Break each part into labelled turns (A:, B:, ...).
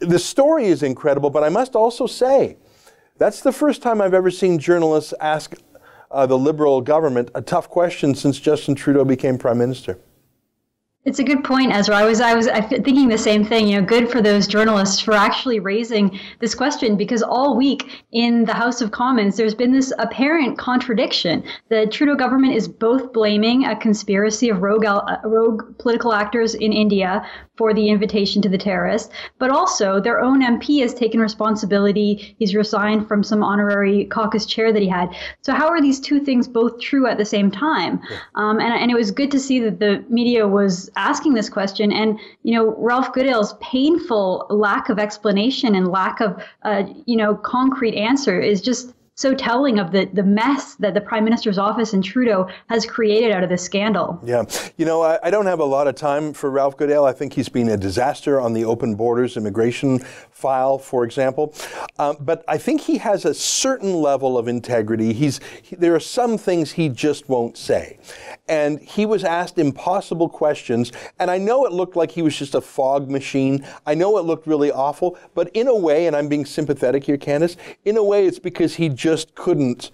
A: the story is incredible, but I must also say, that's the first time I've ever seen journalists ask the Liberal government a tough question since Justin Trudeau became Prime Minister.
B: It's a good point, Ezra. I was thinking the same thing. You know, good for those journalists for actually raising this question, because all week in the House of Commons, there's been this apparent contradiction. The Trudeau government is both blaming a conspiracy of rogue political actors in India for the invitation to the terrorists, but also their own MP has taken responsibility. He's resigned from some honorary caucus chair that he had. So how are these two things both true at the same time? Yeah. And it was good to see that the media was asking this question. And, you know, Ralph Goodale's painful lack of explanation and lack of, concrete answer is just so telling of the mess that the Prime Minister's office and Trudeau has created out of this scandal. Yeah.
A: You know, I don't have a lot of time for Ralph Goodale. I think he's been a disaster on the open borders immigration file, for example. But I think he has a certain level of integrity. There are some things he just won't say. And he was asked impossible questions. And I know it looked like he was just a fog machine. I know it looked really awful. But in a way, and I'm being sympathetic here, Candice, in a way it's because he just couldn't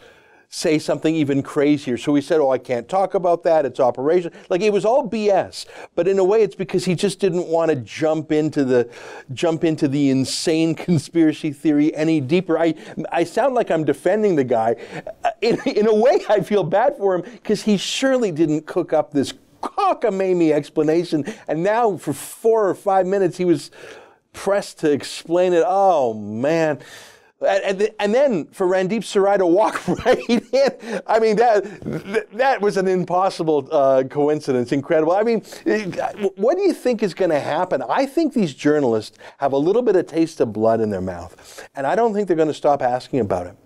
A: say something even crazier. So he said, oh, I can't talk about that. It's operation. Like, it was all BS. But in a way, it's because he just didn't want to jump into the insane conspiracy theory any deeper. I sound like I'm defending the guy. In a way, I feel bad for him because he surely didn't cook up this cockamamie explanation. And now for 4 or 5 minutes, he was pressed to explain it. Oh, man. And then for Randeep Sarai to walk right in, I mean, that was an impossible coincidence. Incredible. I mean, what do you think is going to happen? I think these journalists have a little bit of taste of blood in their mouth, and I don't think they're going to stop asking about it.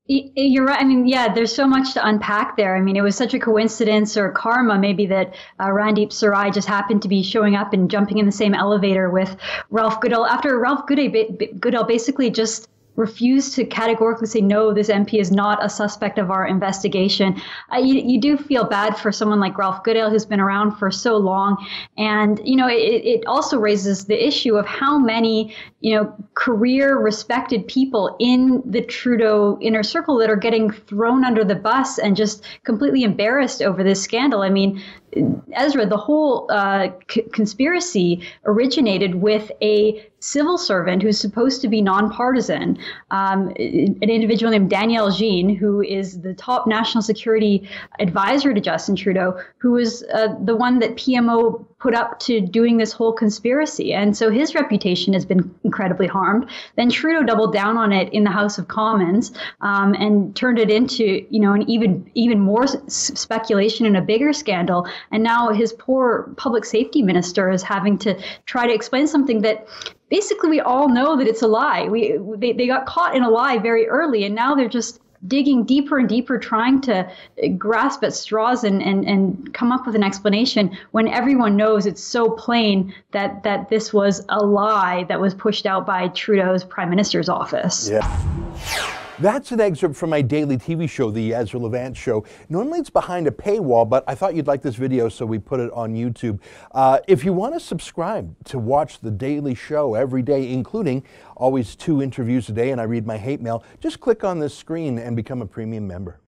B: You're right. I mean, yeah, there's so much to unpack there. I mean, it was such a coincidence or karma maybe that Randeep Sarai just happened to be showing up and jumping in the same elevator with Ralph Goodale after Ralph Goodale basically just refused to categorically say, no, this MP is not a suspect of our investigation. You do feel bad for someone like Ralph Goodale, who's been around for so long. And, you know, it also raises the issue of how many, you know, career respected people in the Trudeau inner circle that are getting thrown under the bus and just completely embarrassed over this scandal. I mean, Ezra, the whole conspiracy originated with a civil servant who's supposed to be nonpartisan, an individual named Danielle Jean, who is the top national security advisor to Justin Trudeau, who was the one that PMO put up to doing this whole conspiracy. And so his reputation has been incredibly harmed. Then Trudeau doubled down on it in the House of Commons and turned it into, you know, an even more speculation and a bigger scandal. And now his poor public safety minister is having to try to explain something that basically we all know that it's a lie. They got caught in a lie very early, and now they're just digging deeper and deeper, trying to grasp at straws and come up with an explanation when everyone knows it's so plain that this was a lie that was pushed out by Trudeau's Prime Minister's office.
A: Yeah. That's an excerpt from my daily TV show, The Ezra Levant Show. Normally it's behind a paywall, but I thought you'd like this video, so we put it on YouTube. If you want to subscribe to watch the daily show every day, including always 2 interviews a day, and I read my hate mail, just click on this screen and become a premium member.